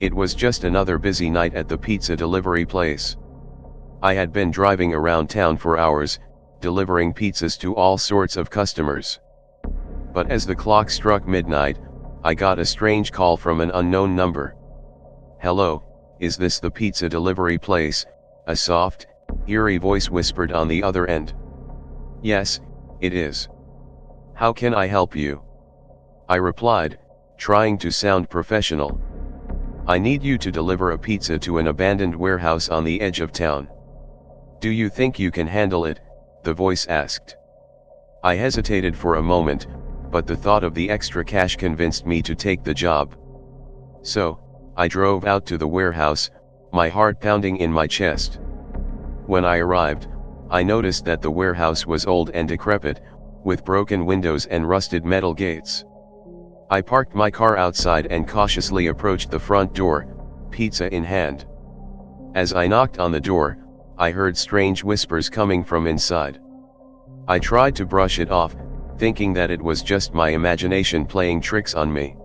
It was just another busy night at the pizza delivery place. I had been driving around town for hours, delivering pizzas to all sorts of customers. But as the clock struck midnight, I got a strange call from an unknown number. "Hello, is this the pizza delivery place?" a soft, eerie voice whispered on the other end. "Yes, it is. How can I help you?" I replied, trying to sound professional. "I need you to deliver a pizza to an abandoned warehouse on the edge of town." "Do you think you can handle it?" the voice asked. I hesitated for a moment, but the thought of the extra cash convinced me to take the job. So, I drove out to the warehouse, my heart pounding in my chest. When I arrived, I noticed that the warehouse was old and decrepit, with broken windows and rusted metal gates. I parked my car outside and cautiously approached the front door, pizza in hand. As I knocked on the door, I heard strange whispers coming from inside. I tried to brush it off, thinking that it was just my imagination playing tricks on me.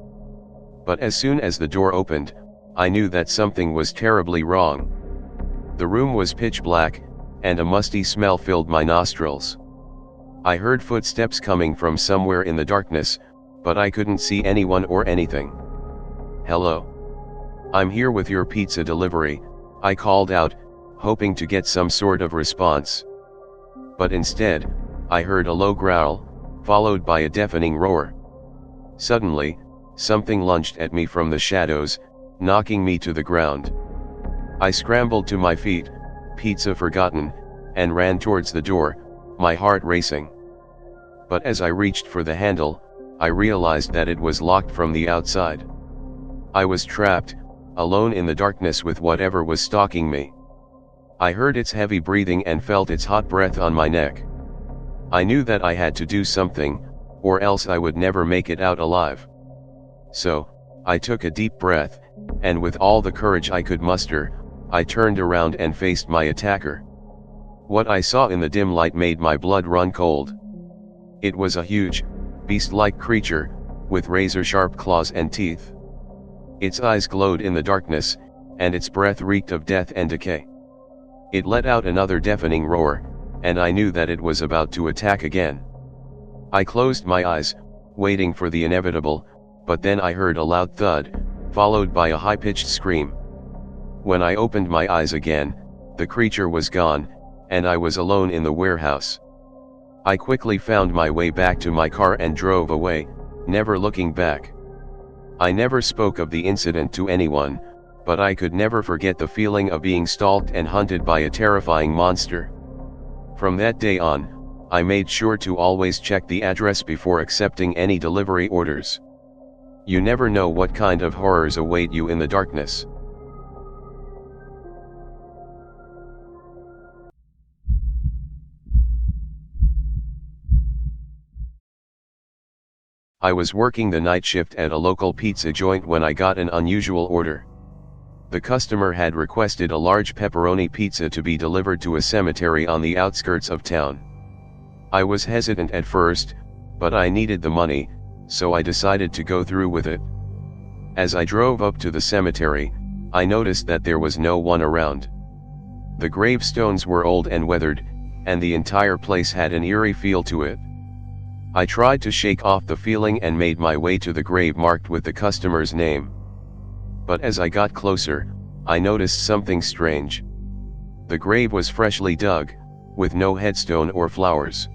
But as soon as the door opened, I knew that something was terribly wrong. The room was pitch black, and a musty smell filled my nostrils. I heard footsteps coming from somewhere in the darkness, but I couldn't see anyone or anything. "Hello. I'm here with your pizza delivery," I called out, hoping to get some sort of response. But instead, I heard a low growl, followed by a deafening roar. Suddenly, something lunged at me from the shadows, knocking me to the ground. I scrambled to my feet, pizza forgotten, and ran towards the door, my heart racing. But as I reached for the handle, I realized that it was locked from the outside. I was trapped, alone in the darkness with whatever was stalking me. I heard its heavy breathing and felt its hot breath on my neck. I knew that I had to do something, or else I would never make it out alive. So, I took a deep breath, and with all the courage I could muster, I turned around and faced my attacker. What I saw in the dim light made my blood run cold. It was a huge, beast-like creature, with razor-sharp claws and teeth. Its eyes glowed in the darkness, and its breath reeked of death and decay. It let out another deafening roar, and I knew that it was about to attack again. I closed my eyes, waiting for the inevitable, but then I heard a loud thud, followed by a high-pitched scream. When I opened my eyes again, the creature was gone, and I was alone in the warehouse. I quickly found my way back to my car and drove away, never looking back. I never spoke of the incident to anyone, but I could never forget the feeling of being stalked and hunted by a terrifying monster. From that day on, I made sure to always check the address before accepting any delivery orders. You never know what kind of horrors await you in the darkness. I was working the night shift at a local pizza joint when I got an unusual order. The customer had requested a large pepperoni pizza to be delivered to a cemetery on the outskirts of town. I was hesitant at first, but I needed the money, so I decided to go through with it. As I drove up to the cemetery, I noticed that there was no one around. The gravestones were old and weathered, and the entire place had an eerie feel to it. I tried to shake off the feeling and made my way to the grave marked with the customer's name. But as I got closer, I noticed something strange. The grave was freshly dug, with no headstone or flowers.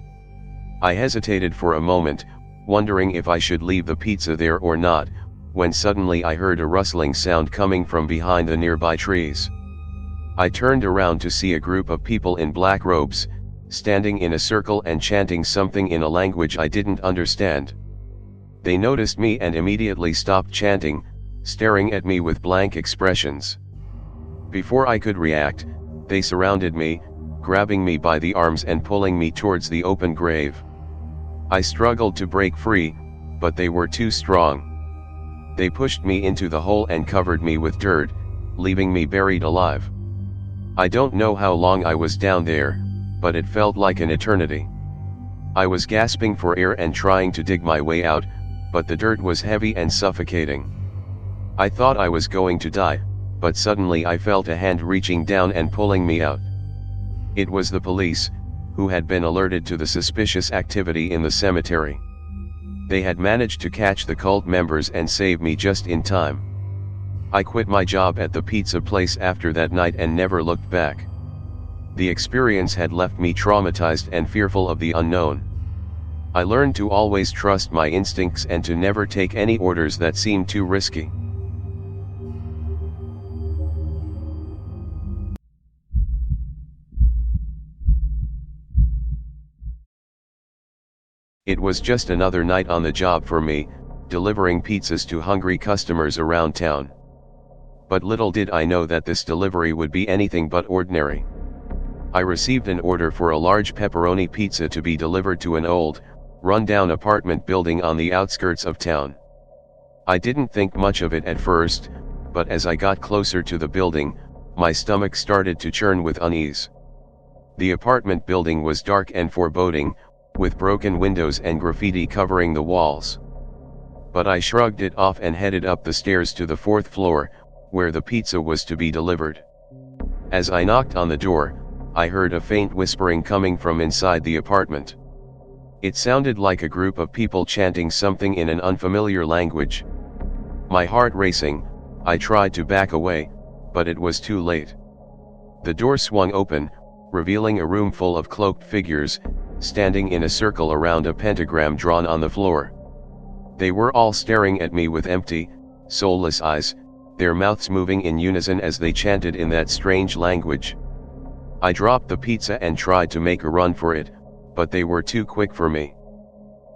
I hesitated for a moment, wondering if I should leave the pizza there or not, when suddenly I heard a rustling sound coming from behind the nearby trees. I turned around to see a group of people in black robes, standing in a circle and chanting something in a language I didn't understand. They noticed me and immediately stopped chanting, staring at me with blank expressions. Before I could react, they surrounded me, grabbing me by the arms and pulling me towards the open grave. I struggled to break free, but they were too strong. They pushed me into the hole and covered me with dirt, leaving me buried alive. I don't know how long I was down there, but it felt like an eternity. I was gasping for air and trying to dig my way out, but the dirt was heavy and suffocating. I thought I was going to die, but suddenly I felt a hand reaching down and pulling me out. It was the police, who had been alerted to the suspicious activity in the cemetery. They had managed to catch the cult members and save me just in time. I quit my job at the pizza place after that night and never looked back. The experience had left me traumatized and fearful of the unknown. I learned to always trust my instincts and to never take any orders that seemed too risky. It was just another night on the job for me, delivering pizzas to hungry customers around town. But little did I know that this delivery would be anything but ordinary. I received an order for a large pepperoni pizza to be delivered to an old, run-down apartment building on the outskirts of town. I didn't think much of it at first, but as I got closer to the building, my stomach started to churn with unease. The apartment building was dark and foreboding, with broken windows and graffiti covering the walls. But I shrugged it off and headed up the stairs to the 4th floor, where the pizza was to be delivered. As I knocked on the door, I heard a faint whispering coming from inside the apartment. It sounded like a group of people chanting something in an unfamiliar language. My heart racing, I tried to back away, but it was too late. The door swung open, revealing a room full of cloaked figures, standing in a circle around a pentagram drawn on the floor. They were all staring at me with empty, soulless eyes, their mouths moving in unison as they chanted in that strange language. I dropped the pizza and tried to make a run for it, but they were too quick for me.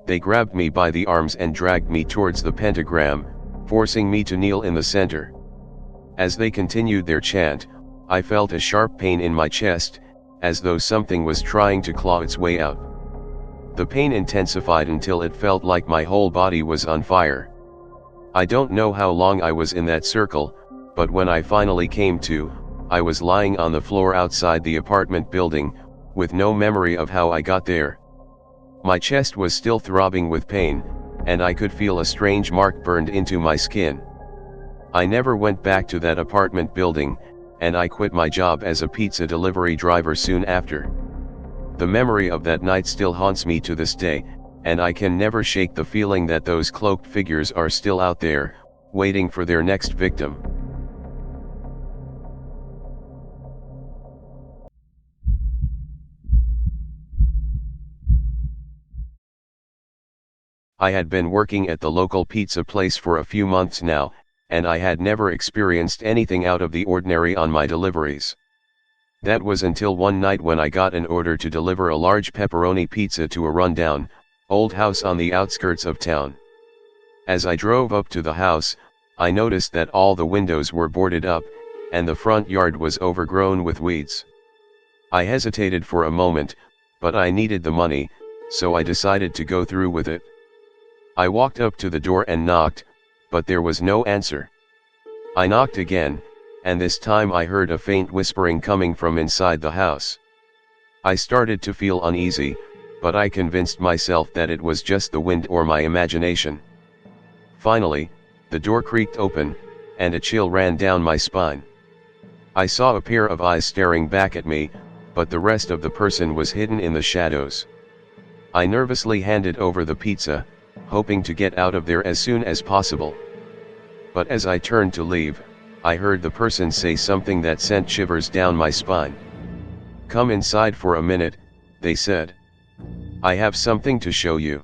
They grabbed me by the arms and dragged me towards the pentagram, forcing me to kneel in the center. As they continued their chant, I felt a sharp pain in my chest, as though something was trying to claw its way out. The pain intensified until it felt like my whole body was on fire. I don't know how long I was in that circle, but when I finally came to, I was lying on the floor outside the apartment building, with no memory of how I got there. My chest was still throbbing with pain, and I could feel a strange mark burned into my skin. I never went back to that apartment building, and I quit my job as a pizza delivery driver soon after. The memory of that night still haunts me to this day, and I can never shake the feeling that those cloaked figures are still out there, waiting for their next victim. I had been working at the local pizza place for a few months now, and I had never experienced anything out of the ordinary on my deliveries. That was until one night when I got an order to deliver a large pepperoni pizza to a rundown, old house on the outskirts of town. As I drove up to the house, I noticed that all the windows were boarded up, and the front yard was overgrown with weeds. I hesitated for a moment, but I needed the money, so I decided to go through with it. I walked up to the door and knocked, but there was no answer. I knocked again, and this time I heard a faint whispering coming from inside the house. I started to feel uneasy, but I convinced myself that it was just the wind or my imagination. Finally, the door creaked open, and a chill ran down my spine. I saw a pair of eyes staring back at me, but the rest of the person was hidden in the shadows. I nervously handed over the pizza, hoping to get out of there as soon as possible. But as I turned to leave, I heard the person say something that sent shivers down my spine. "Come inside for a minute," they said. "I have something to show you."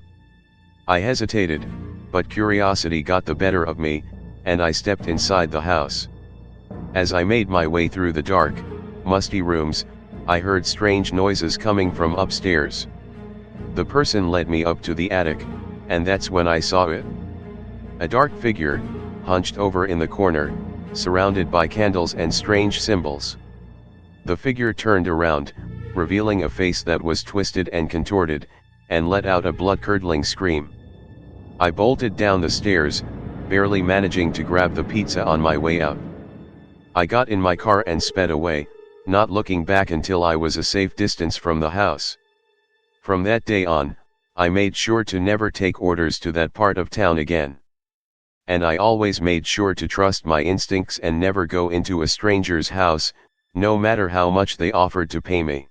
I hesitated, but curiosity got the better of me, and I stepped inside the house. As I made my way through the dark, musty rooms, I heard strange noises coming from upstairs. The person led me up to the attic, and that's when I saw it. A dark figure, hunched over in the corner, surrounded by candles and strange symbols. The figure turned around, revealing a face that was twisted and contorted, and let out a blood-curdling scream. I bolted down the stairs, barely managing to grab the pizza on my way out. I got in my car and sped away, not looking back until I was a safe distance from the house. From that day on, I made sure to never take orders to that part of town again. and I always made sure to trust my instincts and never go into a stranger's house, no matter how much they offered to pay me.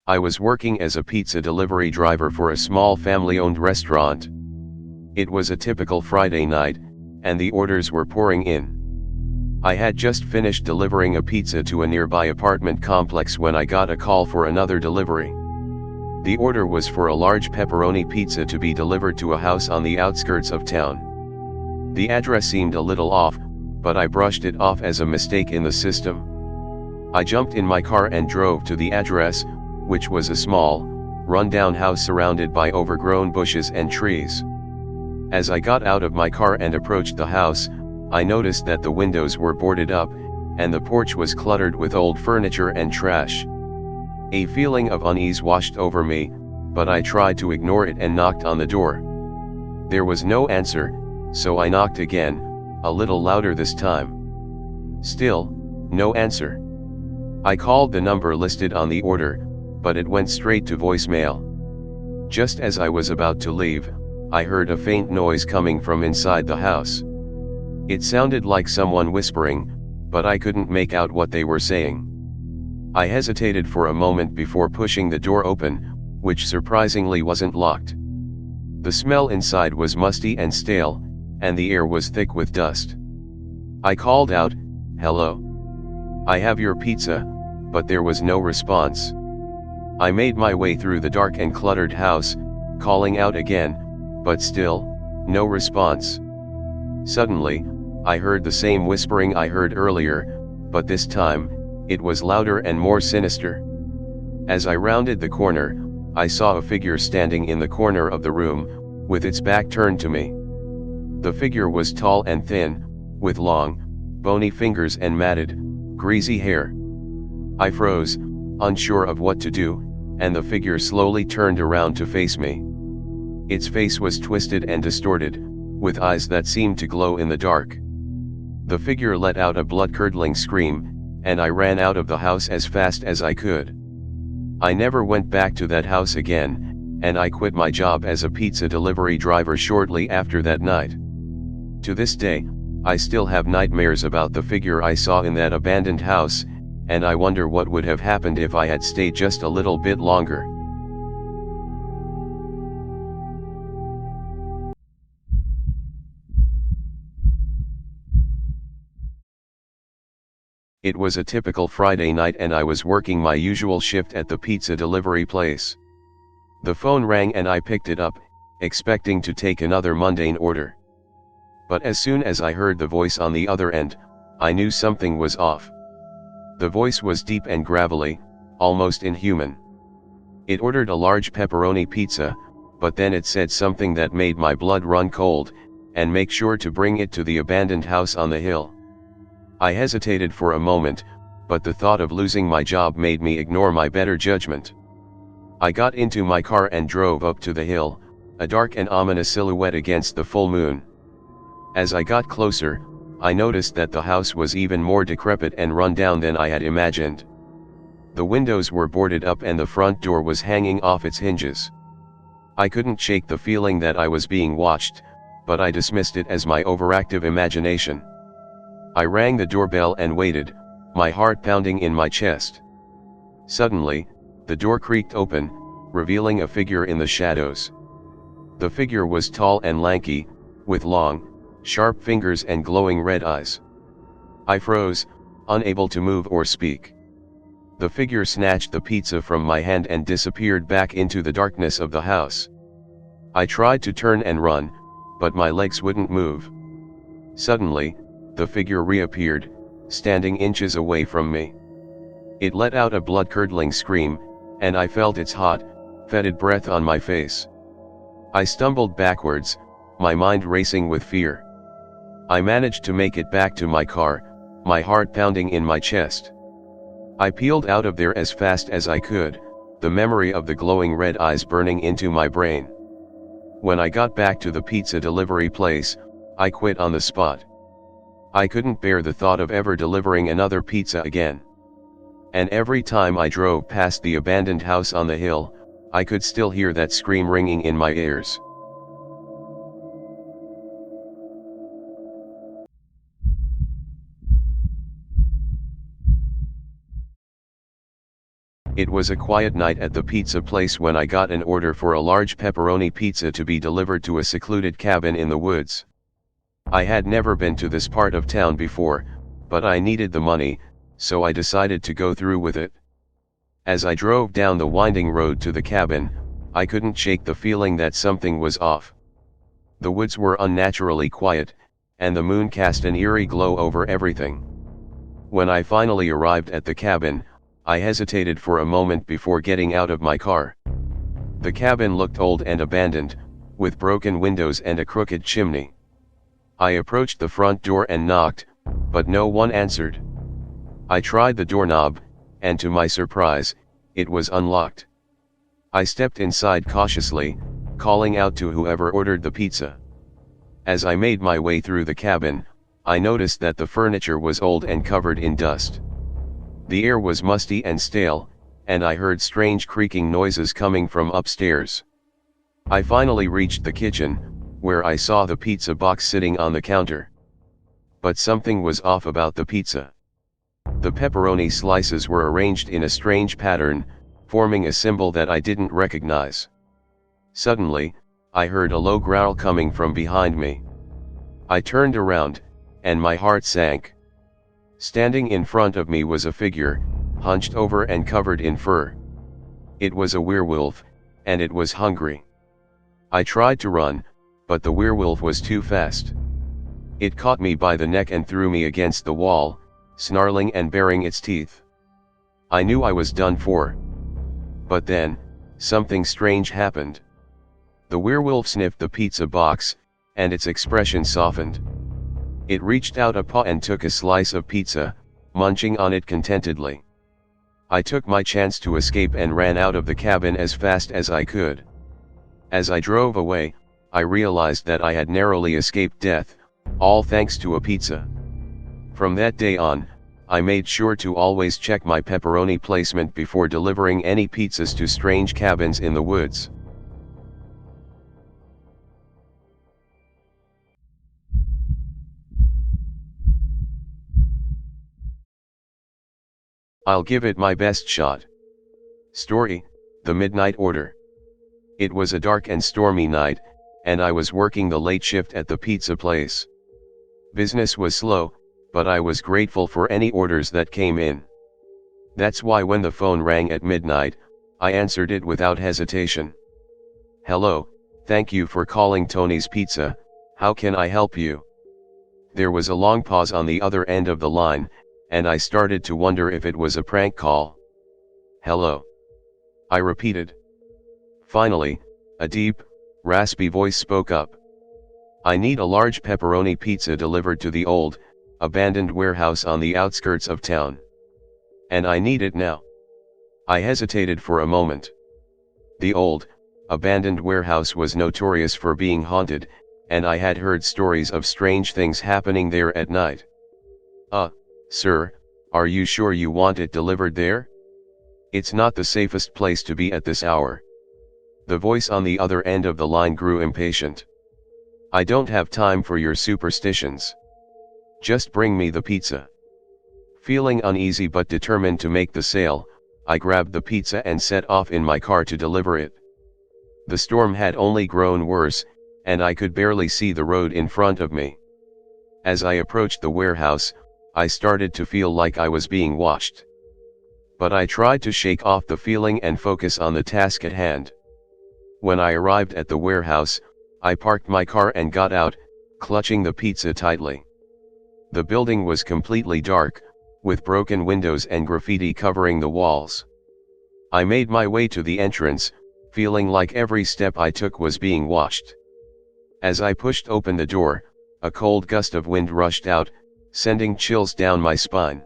I was working as a pizza delivery driver for a small family-owned restaurant. It was a typical Friday night, and the orders were pouring in. I had just finished delivering a pizza to a nearby apartment complex when I got a call for another delivery. The order was for a large pepperoni pizza to be delivered to a house on the outskirts of town. The address seemed a little off, but I brushed it off as a mistake in the system. I jumped in my car and drove to the address, which was a small, run-down house surrounded by overgrown bushes and trees. As I got out of my car and approached the house, I noticed that the windows were boarded up, and the porch was cluttered with old furniture and trash. A feeling of unease washed over me, but I tried to ignore it and knocked on the door. There was no answer, so I knocked again, a little louder this time. Still, no answer. I called the number listed on the order, but it went straight to voicemail. Just as I was about to leave, I heard a faint noise coming from inside the house. It sounded like someone whispering, but I couldn't make out what they were saying. I hesitated for a moment before pushing the door open, which surprisingly wasn't locked. The smell inside was musty and stale, and the air was thick with dust. I called out, "Hello. I have your pizza," but there was no response. I made my way through the dark and cluttered house, calling out again, but still, no response. Suddenly, I heard the same whispering I heard earlier, but this time, it was louder and more sinister. As I rounded the corner, I saw a figure standing in the corner of the room, with its back turned to me. The figure was tall and thin, with long, bony fingers and matted, greasy hair. I froze, unsure of what to do, and the figure slowly turned around to face me. Its face was twisted and distorted, with eyes that seemed to glow in the dark. The figure let out a blood-curdling scream, and I ran out of the house as fast as I could. I never went back to that house again, and I quit my job as a pizza delivery driver shortly after that night. To this day, I still have nightmares about the figure I saw in that abandoned house, and I wonder what would have happened if I had stayed just a little bit longer. It was a typical Friday night and I was working my usual shift at the pizza delivery place. The phone rang and I picked it up, expecting to take another mundane order. But as soon as I heard the voice on the other end, I knew something was off. The voice was deep and gravelly, almost inhuman. It ordered a large pepperoni pizza, but then it said something that made my blood run cold, and make sure to bring it to the abandoned house on the hill. I hesitated for a moment, but the thought of losing my job made me ignore my better judgment. I got into my car and drove up to the hill, a dark and ominous silhouette against the full moon. As I got closer, I noticed that the house was even more decrepit and run down than I had imagined. The windows were boarded up and the front door was hanging off its hinges. I couldn't shake the feeling that I was being watched, but I dismissed it as my overactive imagination. I rang the doorbell and waited, my heart pounding in my chest. Suddenly, the door creaked open, revealing a figure in the shadows. The figure was tall and lanky, with long, sharp fingers and glowing red eyes. I froze, unable to move or speak. The figure snatched the pizza from my hand and disappeared back into the darkness of the house. I tried to turn and run, but my legs wouldn't move. Suddenly, the figure reappeared, standing inches away from me. It let out a blood-curdling scream, and I felt its hot, fetid breath on my face. I stumbled backwards, my mind racing with fear. I managed to make it back to my car, my heart pounding in my chest. I peeled out of there as fast as I could, the memory of the glowing red eyes burning into my brain. When I got back to the pizza delivery place, I quit on the spot. I couldn't bear the thought of ever delivering another pizza again. And every time I drove past the abandoned house on the hill, I could still hear that scream ringing in my ears. It was a quiet night at the pizza place when I got an order for a large pepperoni pizza to be delivered to a secluded cabin in the woods. I had never been to this part of town before, but I needed the money, so I decided to go through with it. As I drove down the winding road to the cabin, I couldn't shake the feeling that something was off. The woods were unnaturally quiet, and the moon cast an eerie glow over everything. When I finally arrived at the cabin, I hesitated for a moment before getting out of my car. The cabin looked old and abandoned, with broken windows and a crooked chimney. I approached the front door and knocked, but no one answered. I tried the doorknob, and to my surprise, it was unlocked. I stepped inside cautiously, calling out to whoever ordered the pizza. As I made my way through the cabin, I noticed that the furniture was old and covered in dust. The air was musty and stale, and I heard strange creaking noises coming from upstairs. I finally reached the kitchen, where I saw the pizza box sitting on the counter. But something was off about the pizza. The pepperoni slices were arranged in a strange pattern, forming a symbol that I didn't recognize. Suddenly, I heard a low growl coming from behind me. I turned around, and my heart sank. Standing in front of me was a figure, hunched over and covered in fur. It was a werewolf, and it was hungry. I tried to run, but the werewolf was too fast. It caught me by the neck and threw me against the wall, snarling and baring its teeth. I knew I was done for. But then, something strange happened. The werewolf sniffed the pizza box, and its expression softened. It reached out a paw and took a slice of pizza, munching on it contentedly. I took my chance to escape and ran out of the cabin as fast as I could. As I drove away, I realized that I had narrowly escaped death, all thanks to a pizza. From that day on, I made sure to always check my pepperoni placement before delivering any pizzas to strange cabins in the woods. I'll give it my best shot. Story: The Midnight Order. It was a dark and stormy night, and I was working the late shift at the pizza place. Business was slow, but I was grateful for any orders that came in. That's why when the phone rang at midnight, I answered it without hesitation. Hello, thank you for calling Tony's Pizza, how can I help you? There was a long pause on the other end of the line, and I started to wonder if it was a prank call. Hello, I repeated. Finally, a deep, raspy voice spoke up. I need a large pepperoni pizza delivered to the old, abandoned warehouse on the outskirts of town. And I need it now. I hesitated for a moment. The old, abandoned warehouse was notorious for being haunted, and I had heard stories of strange things happening there at night. Sir, are you sure you want it delivered there? It's not the safest place to be at this hour. The voice on the other end of the line grew impatient. I don't have time for your superstitions. Just bring me the pizza. Feeling uneasy but determined to make the sale, I grabbed the pizza and set off in my car to deliver it. The storm had only grown worse, and I could barely see the road in front of me. As I approached the warehouse, I started to feel like I was being watched. But I tried to shake off the feeling and focus on the task at hand. When I arrived at the warehouse, I parked my car and got out, clutching the pizza tightly. The building was completely dark, with broken windows and graffiti covering the walls. I made my way to the entrance, feeling like every step I took was being watched. As I pushed open the door, a cold gust of wind rushed out, sending chills down my spine.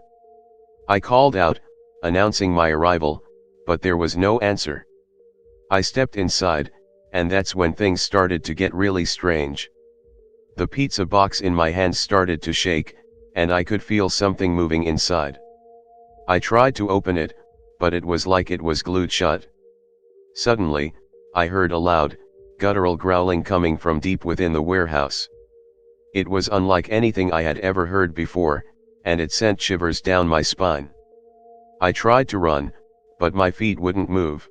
I called out, announcing my arrival, but there was no answer. I stepped inside, and that's when things started to get really strange. The pizza box in my hands started to shake, and I could feel something moving inside. I tried to open it, but it was like it was glued shut. Suddenly, I heard a loud, guttural growling coming from deep within the warehouse. It was unlike anything I had ever heard before, and it sent shivers down my spine. I tried to run, but my feet wouldn't move.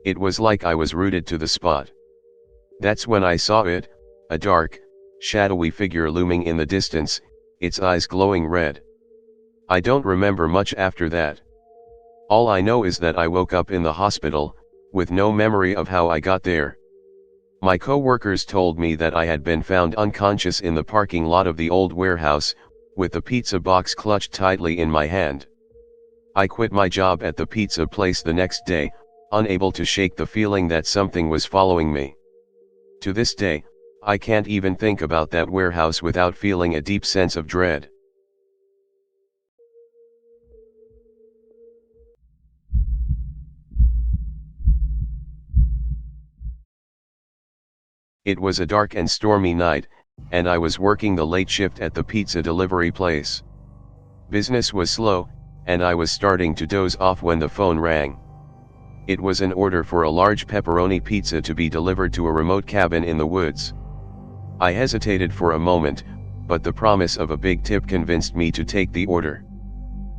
It was like I was rooted to the spot. That's when I saw it, a dark, shadowy figure looming in the distance, its eyes glowing red. I don't remember much after that. All I know is that I woke up in the hospital, with no memory of how I got there. My co-workers told me that I had been found unconscious in the parking lot of the old warehouse, with the pizza box clutched tightly in my hand. I quit my job at the pizza place the next day, unable to shake the feeling that something was following me. To this day, I can't even think about that warehouse without feeling a deep sense of dread. It was a dark and stormy night, and I was working the late shift at the pizza delivery place. Business was slow, and I was starting to doze off when the phone rang. It was an order for a large pepperoni pizza to be delivered to a remote cabin in the woods. I hesitated for a moment, but the promise of a big tip convinced me to take the order.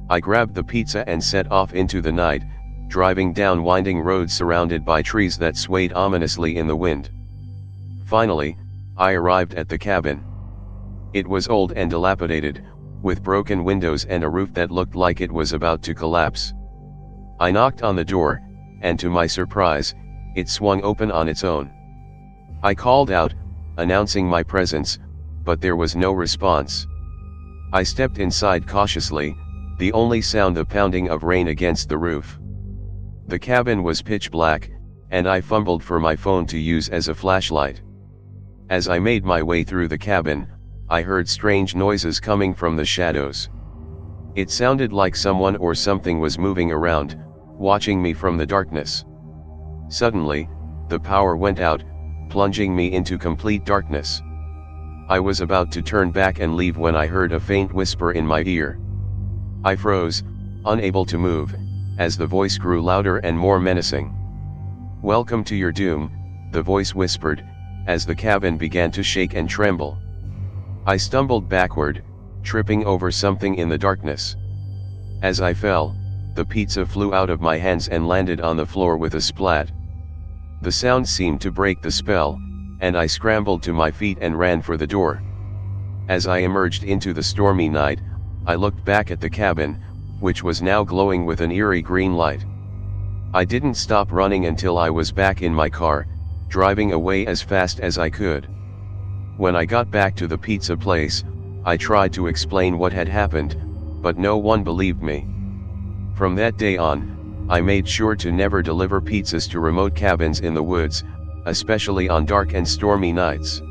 I grabbed the pizza and set off into the night, driving down winding roads surrounded by trees that swayed ominously in the wind. Finally, I arrived at the cabin. It was old and dilapidated, with broken windows and a roof that looked like it was about to collapse. I knocked on the door, and to my surprise, it swung open on its own. I called out, announcing my presence, but there was no response. I stepped inside cautiously, the only sound the pounding of rain against the roof. The cabin was pitch black, and I fumbled for my phone to use as a flashlight. As I made my way through the cabin, I heard strange noises coming from the shadows. It sounded like someone or something was moving around, watching me from the darkness. Suddenly, the power went out, plunging me into complete darkness. I was about to turn back and leave when I heard a faint whisper in my ear. I froze, unable to move, as the voice grew louder and more menacing. "Welcome to your doom," the voice whispered, as the cabin began to shake and tremble. I stumbled backward, tripping over something in the darkness. As I fell, the pizza flew out of my hands and landed on the floor with a splat. The sound seemed to break the spell, and I scrambled to my feet and ran for the door. As I emerged into the stormy night, I looked back at the cabin, which was now glowing with an eerie green light. I didn't stop running until I was back in my car, driving away as fast as I could. When I got back to the pizza place, I tried to explain what had happened, but no one believed me. From that day on, I made sure to never deliver pizzas to remote cabins in the woods, especially on dark and stormy nights.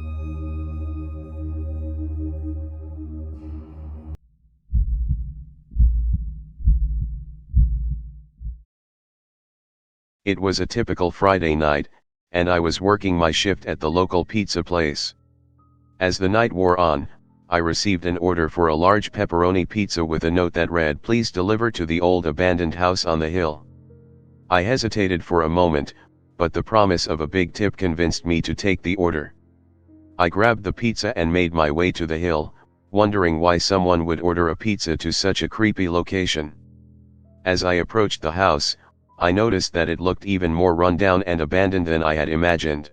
It was a typical Friday night, and I was working my shift at the local pizza place. As the night wore on, I received an order for a large pepperoni pizza with a note that read, "Please deliver to the old abandoned house on the hill." I hesitated for a moment, but the promise of a big tip convinced me to take the order. I grabbed the pizza and made my way to the hill, wondering why someone would order a pizza to such a creepy location. As I approached the house, I noticed that it looked even more run-down and abandoned than I had imagined.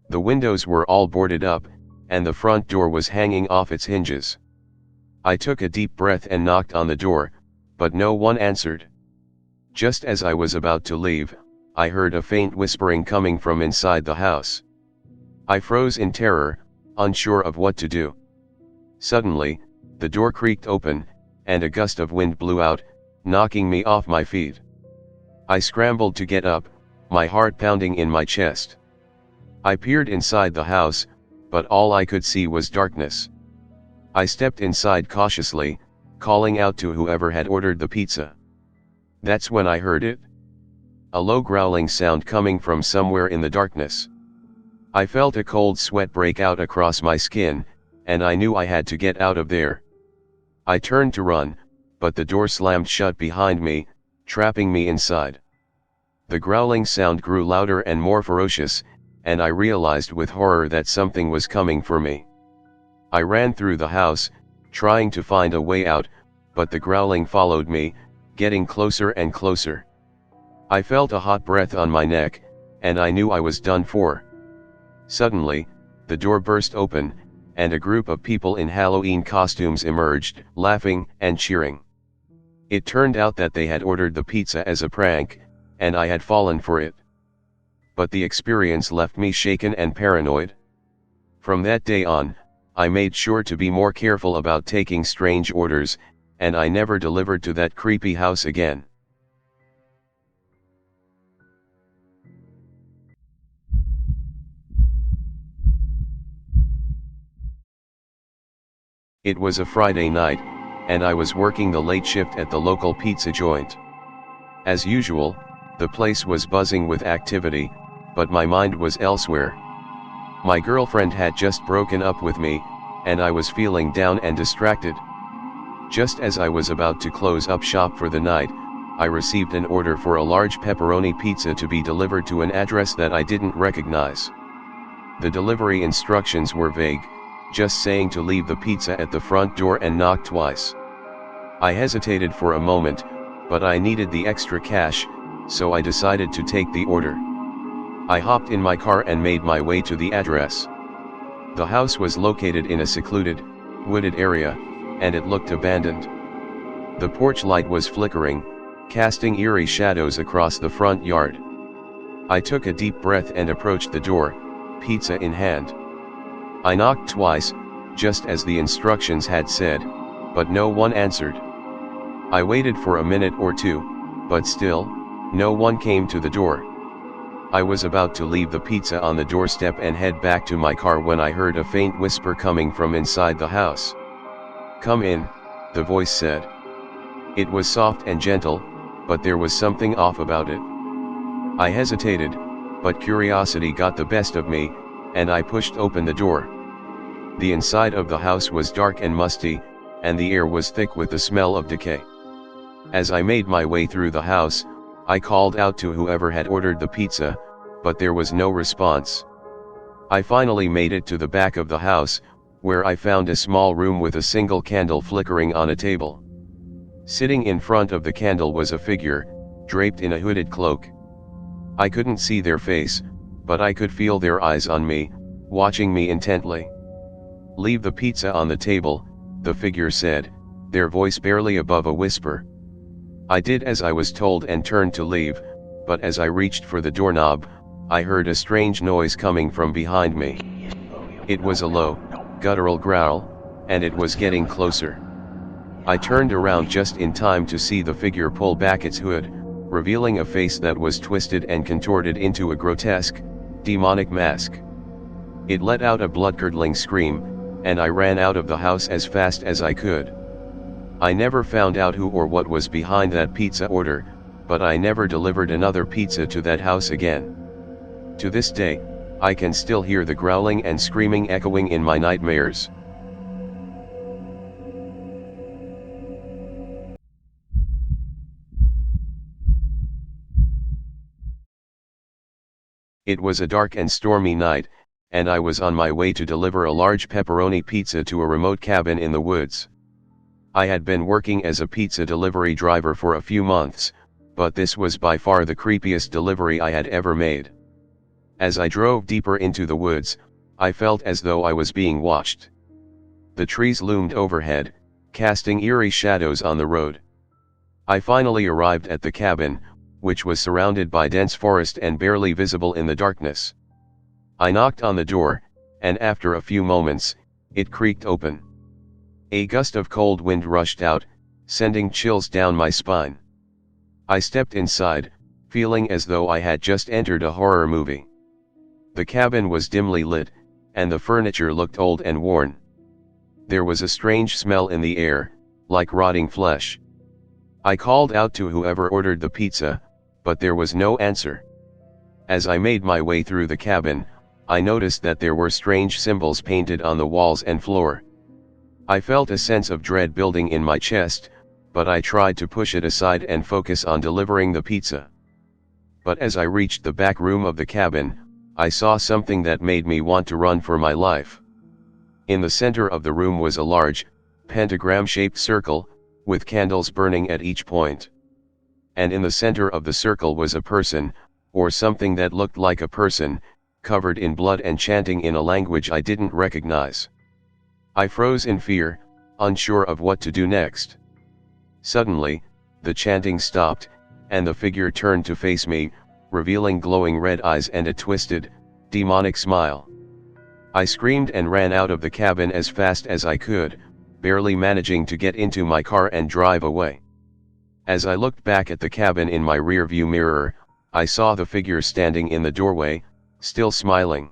The windows were all boarded up, and the front door was hanging off its hinges. I took a deep breath and knocked on the door, but no one answered. Just as I was about to leave, I heard a faint whispering coming from inside the house. I froze in terror, unsure of what to do. Suddenly, the door creaked open, and a gust of wind blew out, knocking me off my feet. I scrambled to get up, my heart pounding in my chest. I peered inside the house, but all I could see was darkness. I stepped inside cautiously, calling out to whoever had ordered the pizza. That's when I heard it. A low growling sound coming from somewhere in the darkness. I felt a cold sweat break out across my skin, and I knew I had to get out of there. I turned to run, but the door slammed shut behind me, trapping me inside. The growling sound grew louder and more ferocious, and I realized with horror that something was coming for me. I ran through the house, trying to find a way out, but the growling followed me, getting closer and closer. I felt a hot breath on my neck, and I knew I was done for. Suddenly, the door burst open, and a group of people in Halloween costumes emerged, laughing and cheering. It turned out that they had ordered the pizza as a prank, and I had fallen for it. But the experience left me shaken and paranoid. From that day on, I made sure to be more careful about taking strange orders, and I never delivered to that creepy house again. It was a Friday night, and I was working the late shift at the local pizza joint. As usual, the place was buzzing with activity, but my mind was elsewhere. My girlfriend had just broken up with me, and I was feeling down and distracted. Just as I was about to close up shop for the night, I received an order for a large pepperoni pizza to be delivered to an address that I didn't recognize. The delivery instructions were vague, just saying to leave the pizza at the front door and knock twice. I hesitated for a moment, but I needed the extra cash, so I decided to take the order. I hopped in my car and made my way to the address. The house was located in a secluded, wooded area, and it looked abandoned. The porch light was flickering, casting eerie shadows across the front yard. I took a deep breath and approached the door, pizza in hand. I knocked twice, just as the instructions had said, but no one answered. I waited for a minute or two, but still, no one came to the door. I was about to leave the pizza on the doorstep and head back to my car when I heard a faint whisper coming from inside the house. "Come in," the voice said. It was soft and gentle, but there was something off about it. I hesitated, but curiosity got the best of me, and I pushed open the door. The inside of the house was dark and musty, and the air was thick with the smell of decay. As I made my way through the house, I called out to whoever had ordered the pizza, but there was no response. I finally made it to the back of the house, where I found a small room with a single candle flickering on a table. Sitting in front of the candle was a figure, draped in a hooded cloak. I couldn't see their face, but I could feel their eyes on me, watching me intently. "Leave the pizza on the table," the figure said, their voice barely above a whisper. I did as I was told and turned to leave, but as I reached for the doorknob, I heard a strange noise coming from behind me. It was a low, guttural growl, and it was getting closer. I turned around just in time to see the figure pull back its hood, revealing a face that was twisted and contorted into a grotesque, demonic mask. It let out a blood-curdling scream, and I ran out of the house as fast as I could. I never found out who or what was behind that pizza order, but I never delivered another pizza to that house again. To this day, I can still hear the growling and screaming echoing in my nightmares. It was a dark and stormy night, and I was on my way to deliver a large pepperoni pizza to a remote cabin in the woods. I had been working as a pizza delivery driver for a few months, but this was by far the creepiest delivery I had ever made. As I drove deeper into the woods, I felt as though I was being watched. The trees loomed overhead, casting eerie shadows on the road. I finally arrived at the cabin, which was surrounded by dense forest and barely visible in the darkness. I knocked on the door, and after a few moments, it creaked open. A gust of cold wind rushed out, sending chills down my spine. I stepped inside, feeling as though I had just entered a horror movie. The cabin was dimly lit, and the furniture looked old and worn. There was a strange smell in the air, like rotting flesh. I called out to whoever ordered the pizza, but there was no answer. As I made my way through the cabin, I noticed that there were strange symbols painted on the walls and floor. I felt a sense of dread building in my chest, but I tried to push it aside and focus on delivering the pizza. But as I reached the back room of the cabin, I saw something that made me want to run for my life. In the center of the room was a large, pentagram-shaped circle, with candles burning at each point. And in the center of the circle was a person, or something that looked like a person, covered in blood and chanting in a language I didn't recognize. I froze in fear, unsure of what to do next. Suddenly, the chanting stopped, and the figure turned to face me, revealing glowing red eyes and a twisted, demonic smile. I screamed and ran out of the cabin as fast as I could, barely managing to get into my car and drive away. As I looked back at the cabin in my rearview mirror, I saw the figure standing in the doorway, still smiling.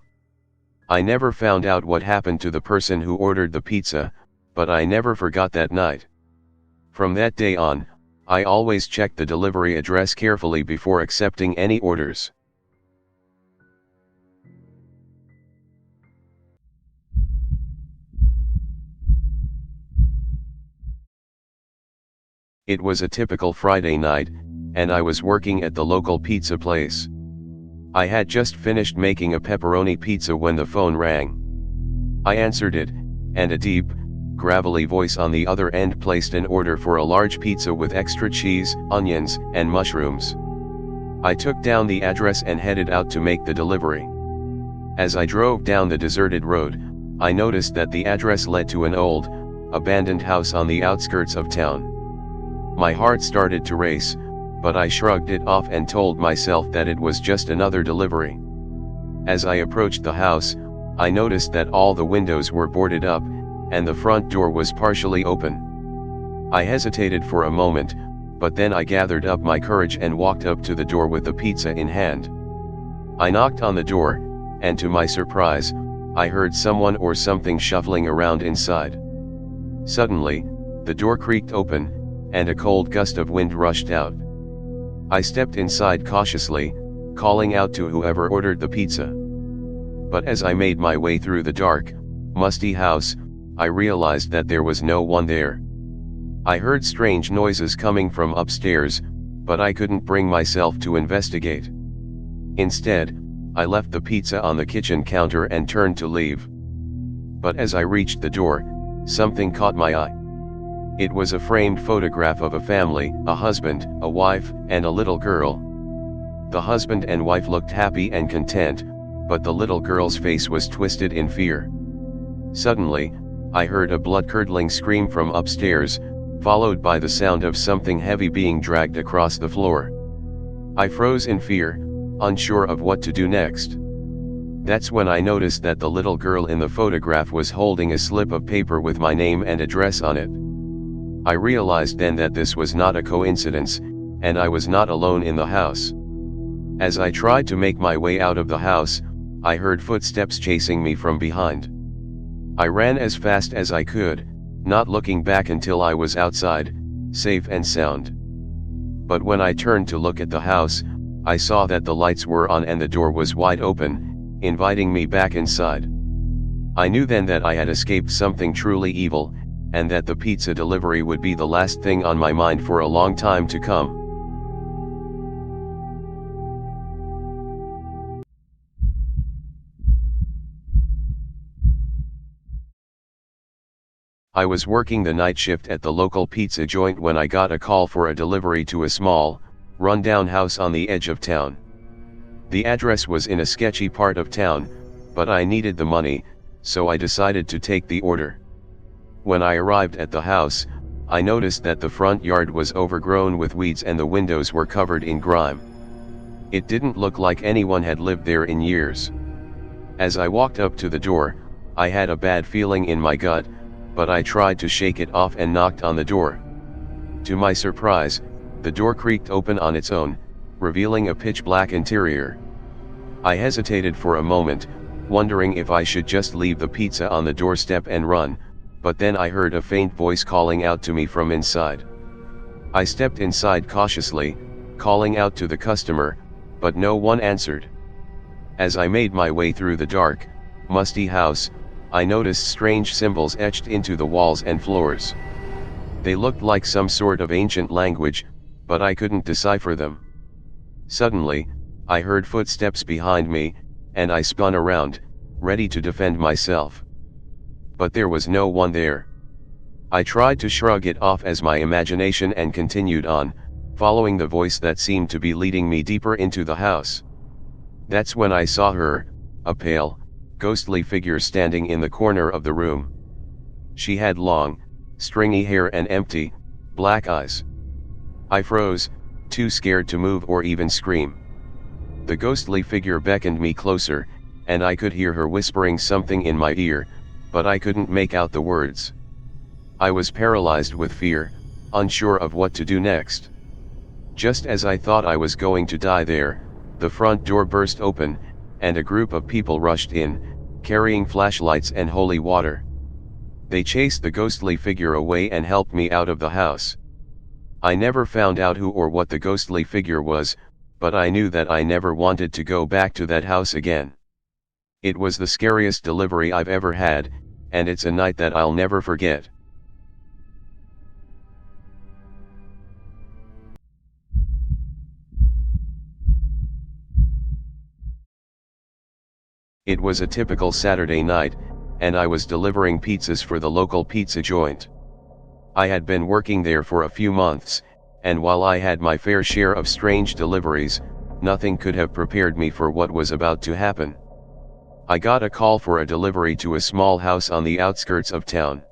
I never found out what happened to the person who ordered the pizza, but I never forgot that night. From that day on, I always checked the delivery address carefully before accepting any orders. It was a typical Friday night, and I was working at the local pizza place. I had just finished making a pepperoni pizza when the phone rang. I answered it, and a deep, gravelly voice on the other end placed an order for a large pizza with extra cheese, onions, and mushrooms. I took down the address and headed out to make the delivery. As I drove down the deserted road, I noticed that the address led to an old, abandoned house on the outskirts of town. My heart started to race, but I shrugged it off and told myself that it was just another delivery. As I approached the house, I noticed that all the windows were boarded up, and the front door was partially open. I hesitated for a moment, but then I gathered up my courage and walked up to the door with the pizza in hand. I knocked on the door, and to my surprise, I heard someone or something shuffling around inside. Suddenly, the door creaked open, and a cold gust of wind rushed out. I stepped inside cautiously, calling out to whoever ordered the pizza. But as I made my way through the dark, musty house, I realized that there was no one there. I heard strange noises coming from upstairs, but I couldn't bring myself to investigate. Instead, I left the pizza on the kitchen counter and turned to leave. But as I reached the door, something caught my eye. It was a framed photograph of a family, a husband, a wife, and a little girl. The husband and wife looked happy and content, but the little girl's face was twisted in fear. Suddenly, I heard a blood-curdling scream from upstairs, followed by the sound of something heavy being dragged across the floor. I froze in fear, unsure of what to do next. That's when I noticed that the little girl in the photograph was holding a slip of paper with my name and address on it. I realized then that this was not a coincidence, and I was not alone in the house. As I tried to make my way out of the house, I heard footsteps chasing me from behind. I ran as fast as I could, not looking back until I was outside, safe and sound. But when I turned to look at the house, I saw that the lights were on and the door was wide open, inviting me back inside. I knew then that I had escaped something truly evil, and that the pizza delivery would be the last thing on my mind for a long time to come. I was working the night shift at the local pizza joint when I got a call for a delivery to a small, run-down house on the edge of town. The address was in a sketchy part of town, but I needed the money, so I decided to take the order. When I arrived at the house, I noticed that the front yard was overgrown with weeds and the windows were covered in grime. It didn't look like anyone had lived there in years. As I walked up to the door, I had a bad feeling in my gut, but I tried to shake it off and knocked on the door. To my surprise, the door creaked open on its own, revealing a pitch-black interior. I hesitated for a moment, wondering if I should just leave the pizza on the doorstep and run, but then I heard a faint voice calling out to me from inside. I stepped inside cautiously, calling out to the customer, but no one answered. As I made my way through the dark, musty house, I noticed strange symbols etched into the walls and floors. They looked like some sort of ancient language, but I couldn't decipher them. Suddenly, I heard footsteps behind me, and I spun around, ready to defend myself. But there was no one there. I tried to shrug it off as my imagination and continued on, following the voice that seemed to be leading me deeper into the house. That's when I saw her, a pale, ghostly figure standing in the corner of the room. She had long, stringy hair and empty, black eyes. I froze, too scared to move or even scream. The ghostly figure beckoned me closer, and I could hear her whispering something in my ear, but I couldn't make out the words. I was paralyzed with fear, unsure of what to do next. Just as I thought I was going to die there, the front door burst open, and a group of people rushed in, carrying flashlights and holy water. They chased the ghostly figure away and helped me out of the house. I never found out who or what the ghostly figure was, but I knew that I never wanted to go back to that house again. It was the scariest delivery I've ever had, and it's a night that I'll never forget. It was a typical Saturday night, and I was delivering pizzas for the local pizza joint. I had been working there for a few months, and while I had my fair share of strange deliveries, nothing could have prepared me for what was about to happen. I got a call for a delivery to a small house on the outskirts of town.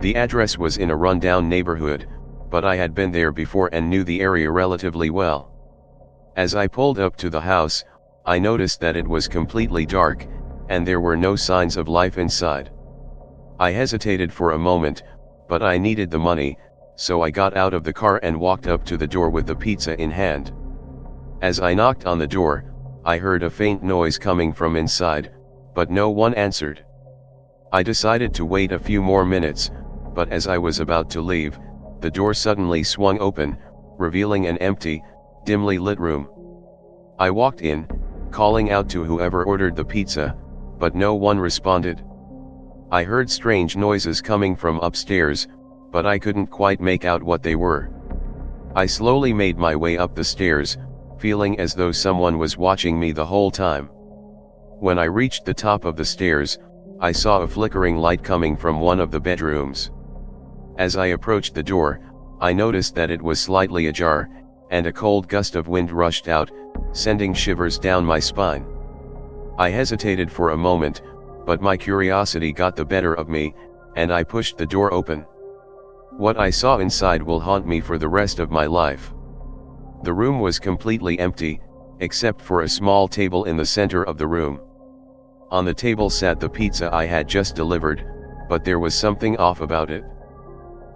The address was in a rundown neighborhood, but I had been there before and knew the area relatively well. As I pulled up to the house, I noticed that it was completely dark, and there were no signs of life inside. I hesitated for a moment, but I needed the money, so I got out of the car and walked up to the door with the pizza in hand. As I knocked on the door, I heard a faint noise coming from inside, but no one answered. I decided to wait a few more minutes, but as I was about to leave, the door suddenly swung open, revealing an empty, dimly lit room. I walked in, calling out to whoever ordered the pizza, but no one responded. I heard strange noises coming from upstairs, but I couldn't quite make out what they were. I slowly made my way up the stairs, feeling as though someone was watching me the whole time. When I reached the top of the stairs, I saw a flickering light coming from one of the bedrooms. As I approached the door, I noticed that it was slightly ajar, and a cold gust of wind rushed out, sending shivers down my spine. I hesitated for a moment, but my curiosity got the better of me, and I pushed the door open. What I saw inside will haunt me for the rest of my life. The room was completely empty, except for a small table in the center of the room. On the table sat the pizza I had just delivered, but there was something off about it.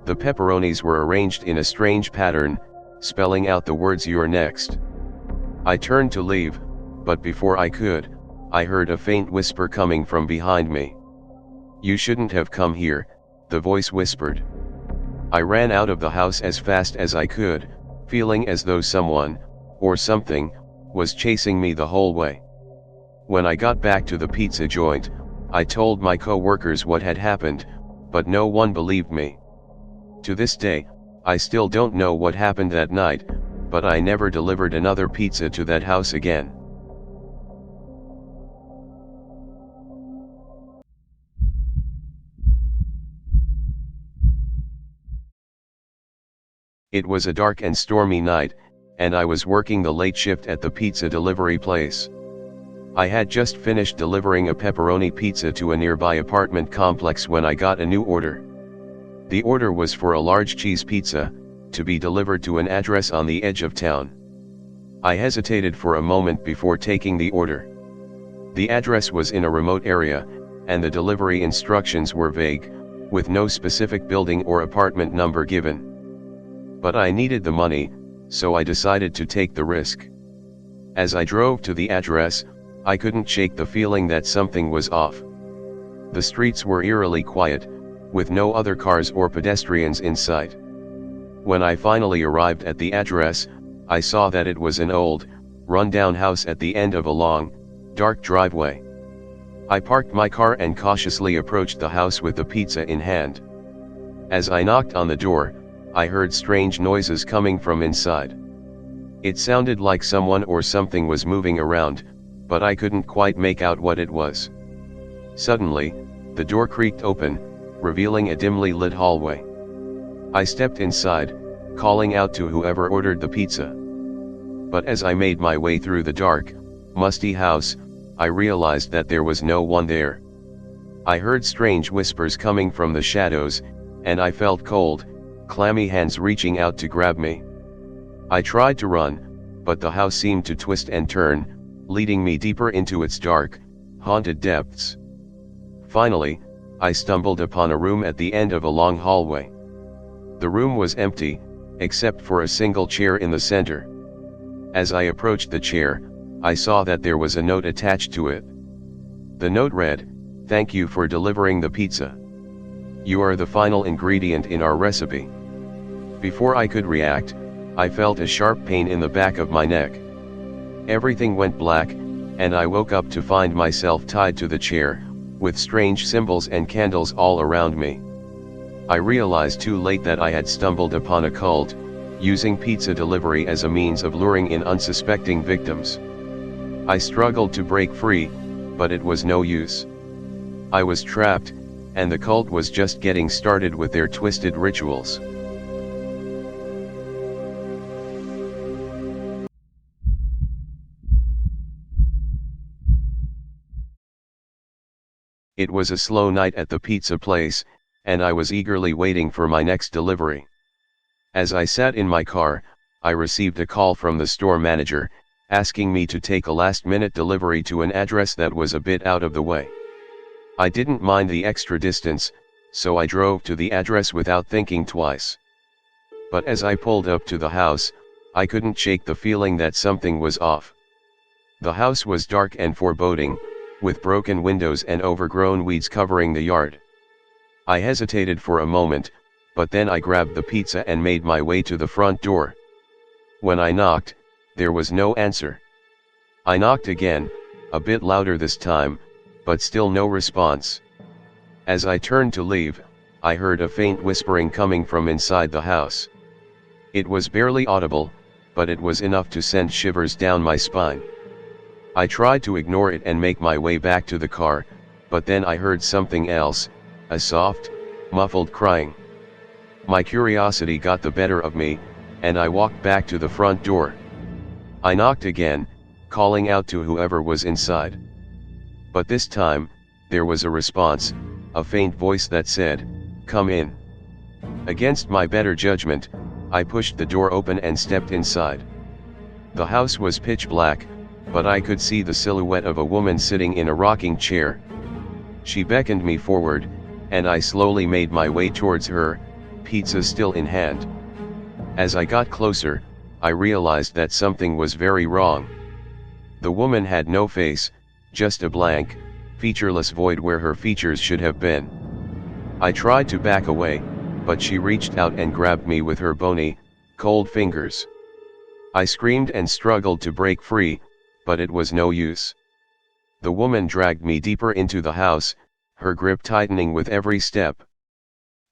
The pepperonis were arranged in a strange pattern, spelling out the words "You're next." I turned to leave, but before I could, I heard a faint whisper coming from behind me. "You shouldn't have come here," the voice whispered. I ran out of the house as fast as I could, feeling as though someone, or something, was chasing me the whole way. When I got back to the pizza joint, I told my co-workers what had happened, but no one believed me. To this day, I still don't know what happened that night, but I never delivered another pizza to that house again. It was a dark and stormy night, and I was working the late shift at the pizza delivery place. I had just finished delivering a pepperoni pizza to a nearby apartment complex when I got a new order. The order was for a large cheese pizza, to be delivered to an address on the edge of town. I hesitated for a moment before taking the order. The address was in a remote area, and the delivery instructions were vague, with no specific building or apartment number given. But I needed the money, so I decided to take the risk. As I drove to the address, I couldn't shake the feeling that something was off. The streets were eerily quiet, with no other cars or pedestrians in sight. When I finally arrived at the address, I saw that it was an old, run-down house at the end of a long, dark driveway. I parked my car and cautiously approached the house with the pizza in hand. As I knocked on the door, I heard strange noises coming from inside. It sounded like someone or something was moving around, but I couldn't quite make out what it was. Suddenly, the door creaked open, revealing a dimly lit hallway. I stepped inside, calling out to whoever ordered the pizza. But as I made my way through the dark, musty house, I realized that there was no one there. I heard strange whispers coming from the shadows, and I felt cold, clammy hands reaching out to grab me. I tried to run, but the house seemed to twist and turn, leading me deeper into its dark, haunted depths. Finally, I stumbled upon a room at the end of a long hallway. The room was empty, except for a single chair in the center. As I approached the chair, I saw that there was a note attached to it. The note read, "Thank you for delivering the pizza. You are the final ingredient in our recipe." Before I could react, I felt a sharp pain in the back of my neck. Everything went black, and I woke up to find myself tied to the chair, with strange symbols and candles all around me. I realized too late that I had stumbled upon a cult, using pizza delivery as a means of luring in unsuspecting victims. I struggled to break free, but it was no use. I was trapped, and the cult was just getting started with their twisted rituals. It was a slow night at the pizza place, and I was eagerly waiting for my next delivery. As I sat in my car, I received a call from the store manager, asking me to take a last-minute delivery to an address that was a bit out of the way. I didn't mind the extra distance, so I drove to the address without thinking twice. But as I pulled up to the house, I couldn't shake the feeling that something was off. The house was dark and foreboding, with broken windows and overgrown weeds covering the yard. I hesitated for a moment, but then I grabbed the pizza and made my way to the front door. When I knocked, there was no answer. I knocked again, a bit louder this time, but still no response. As I turned to leave, I heard a faint whispering coming from inside the house. It was barely audible, but it was enough to send shivers down my spine. I tried to ignore it and make my way back to the car, but then I heard something else, a soft, muffled crying. My curiosity got the better of me, and I walked back to the front door. I knocked again, calling out to whoever was inside. But this time, there was a response, a faint voice that said, "Come in." Against my better judgment, I pushed the door open and stepped inside. The house was pitch black, but I could see the silhouette of a woman sitting in a rocking chair. She beckoned me forward, and I slowly made my way towards her, pizza still in hand. As I got closer, I realized that something was very wrong. The woman had no face, just a blank, featureless void where her features should have been. I tried to back away, but she reached out and grabbed me with her bony, cold fingers. I screamed and struggled to break free, but it was no use. The woman dragged me deeper into the house, her grip tightening with every step.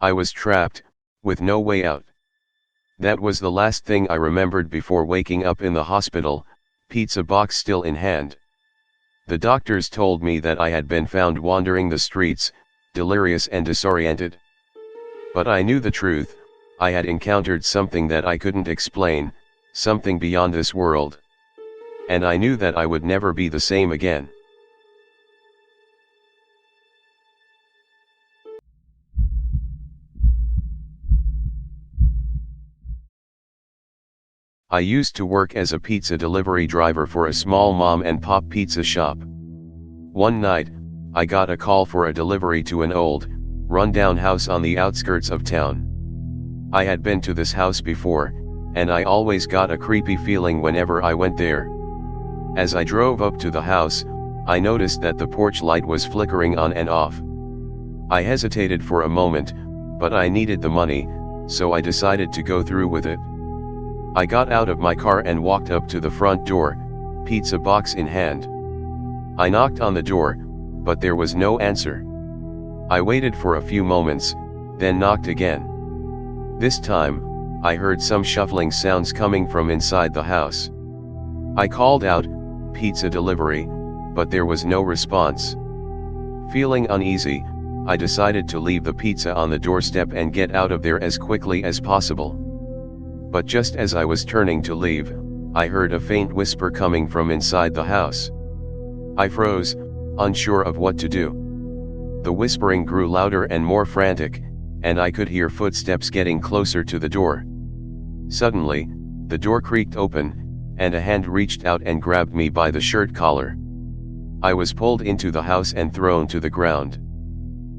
I was trapped, with no way out. That was the last thing I remembered before waking up in the hospital, pizza box still in hand. The doctors told me that I had been found wandering the streets, delirious and disoriented. But I knew the truth, I had encountered something that I couldn't explain, something beyond this world. And I knew that I would never be the same again. I used to work as a pizza delivery driver for a small mom-and-pop pizza shop. One night, I got a call for a delivery to an old, run-down house on the outskirts of town. I had been to this house before, and I always got a creepy feeling whenever I went there. As I drove up to the house, I noticed that the porch light was flickering on and off. I hesitated for a moment, but I needed the money, so I decided to go through with it. I got out of my car and walked up to the front door, pizza box in hand. I knocked on the door, but there was no answer. I waited for a few moments, then knocked again. This time, I heard some shuffling sounds coming from inside the house. I called out, "Pizza delivery," but there was no response. Feeling uneasy, I decided to leave the pizza on the doorstep and get out of there as quickly as possible. But just as I was turning to leave, I heard a faint whisper coming from inside the house. I froze, unsure of what to do. The whispering grew louder and more frantic, and I could hear footsteps getting closer to the door. Suddenly, the door creaked open, and a hand reached out and grabbed me by the shirt collar. I was pulled into the house and thrown to the ground.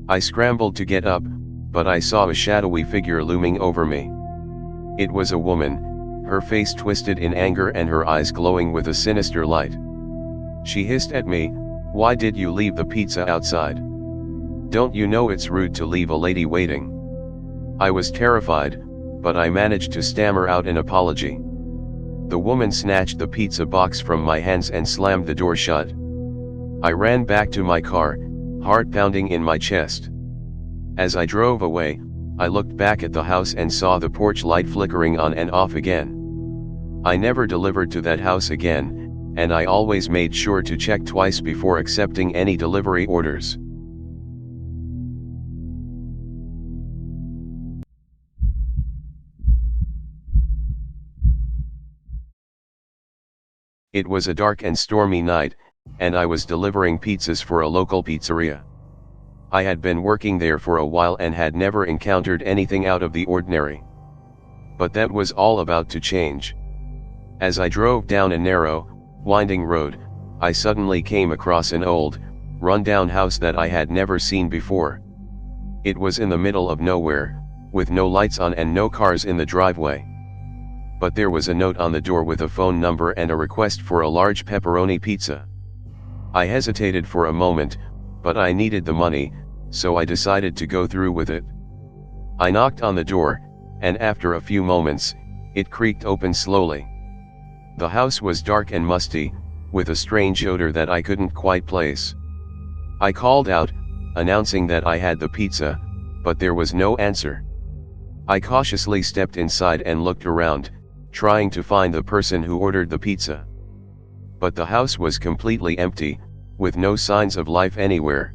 I scrambled to get up, but I saw a shadowy figure looming over me. It was a woman, her face twisted in anger and her eyes glowing with a sinister light. She hissed at me, "Why did you leave the pizza outside? Don't you know it's rude to leave a lady waiting?" I was terrified, but I managed to stammer out an apology. The woman snatched the pizza box from my hands and slammed the door shut. I ran back to my car, heart pounding in my chest. As I drove away, I looked back at the house and saw the porch light flickering on and off again. I never delivered to that house again, and I always made sure to check twice before accepting any delivery orders. It was a dark and stormy night, and I was delivering pizzas for a local pizzeria. I had been working there for a while and had never encountered anything out of the ordinary. But that was all about to change. As I drove down a narrow, winding road, I suddenly came across an old, run-down house that I had never seen before. It was in the middle of nowhere, with no lights on and no cars in the driveway. But there was a note on the door with a phone number and a request for a large pepperoni pizza. I hesitated for a moment, but I needed the money, so I decided to go through with it. I knocked on the door, and after a few moments, it creaked open slowly. The house was dark and musty, with a strange odor that I couldn't quite place. I called out, announcing that I had the pizza, but there was no answer. I cautiously stepped inside and looked around, trying to find the person who ordered the pizza. But the house was completely empty, with no signs of life anywhere.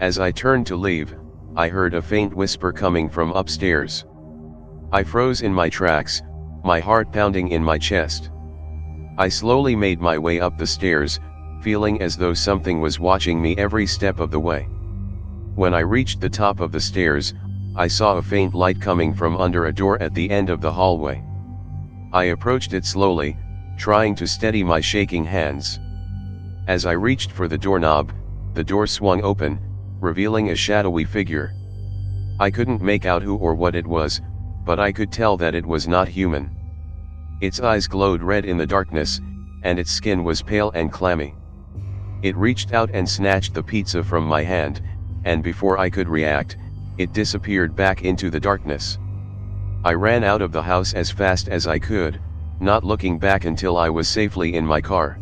As I turned to leave, I heard a faint whisper coming from upstairs. I froze in my tracks, my heart pounding in my chest. I slowly made my way up the stairs, feeling as though something was watching me every step of the way. When I reached the top of the stairs, I saw a faint light coming from under a door at the end of the hallway. I approached it slowly, trying to steady my shaking hands. As I reached for the doorknob, the door swung open, revealing a shadowy figure. I couldn't make out who or what it was, but I could tell that it was not human. Its eyes glowed red in the darkness, and its skin was pale and clammy. It reached out and snatched the pizza from my hand, and before I could react, it disappeared back into the darkness. I ran out of the house as fast as I could, not looking back until I was safely in my car.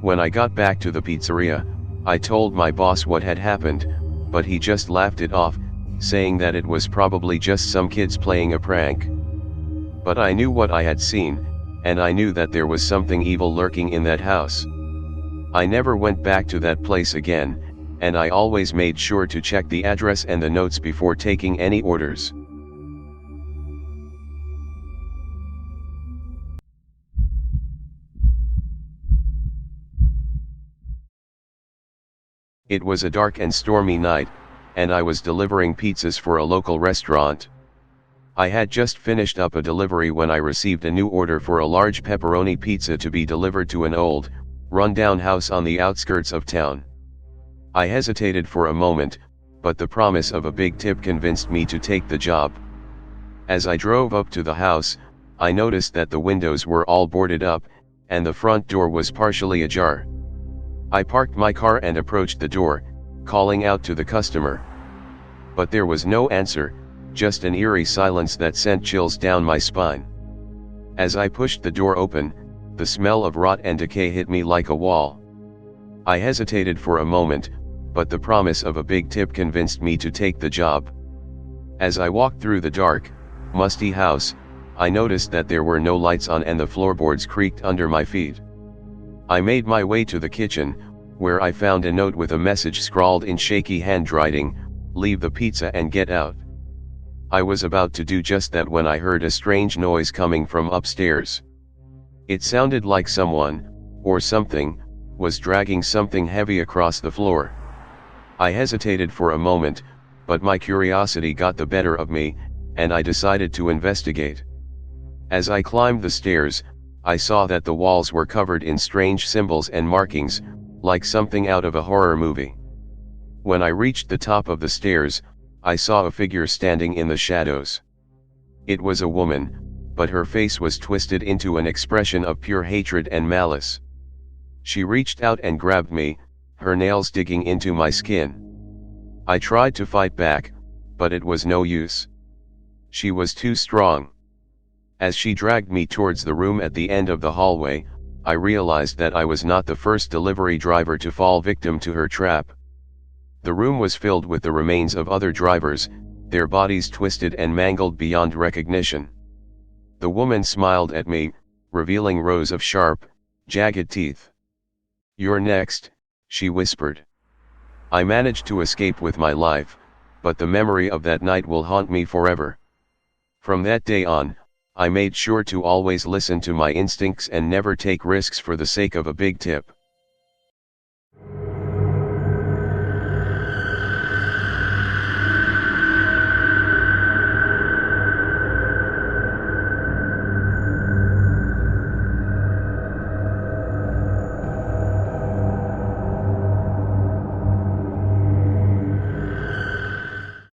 When I got back to the pizzeria, I told my boss what had happened, but he just laughed it off, saying that it was probably just some kids playing a prank. But I knew what I had seen, and I knew that there was something evil lurking in that house. I never went back to that place again, and I always made sure to check the address and the notes before taking any orders. It was a dark and stormy night, and I was delivering pizzas for a local restaurant. I had just finished up a delivery when I received a new order for a large pepperoni pizza to be delivered to an old, run-down house on the outskirts of town. I hesitated for a moment, but the promise of a big tip convinced me to take the job. As I drove up to the house, I noticed that the windows were all boarded up, and the front door was partially ajar. I parked my car and approached the door, calling out to the customer. But there was no answer, just an eerie silence that sent chills down my spine. As I pushed the door open, the smell of rot and decay hit me like a wall. I hesitated for a moment, but the promise of a big tip convinced me to take the job. As I walked through the dark, musty house, I noticed that there were no lights on and the floorboards creaked under my feet. I made my way to the kitchen, where I found a note with a message scrawled in shaky handwriting, "Leave the pizza and get out." I was about to do just that when I heard a strange noise coming from upstairs. It sounded like someone, or something, was dragging something heavy across the floor. I hesitated for a moment, but my curiosity got the better of me, and I decided to investigate. As I climbed the stairs, I saw that the walls were covered in strange symbols and markings, like something out of a horror movie. When I reached the top of the stairs, I saw a figure standing in the shadows. It was a woman, but her face was twisted into an expression of pure hatred and malice. She reached out and grabbed me, her nails digging into my skin. I tried to fight back, but it was no use. She was too strong. As she dragged me towards the room at the end of the hallway, I realized that I was not the first delivery driver to fall victim to her trap. The room was filled with the remains of other drivers, their bodies twisted and mangled beyond recognition. The woman smiled at me, revealing rows of sharp, jagged teeth. "You're next," she whispered. I managed to escape with my life, but the memory of that night will haunt me forever. From that day on, I made sure to always listen to my instincts and never take risks for the sake of a big tip.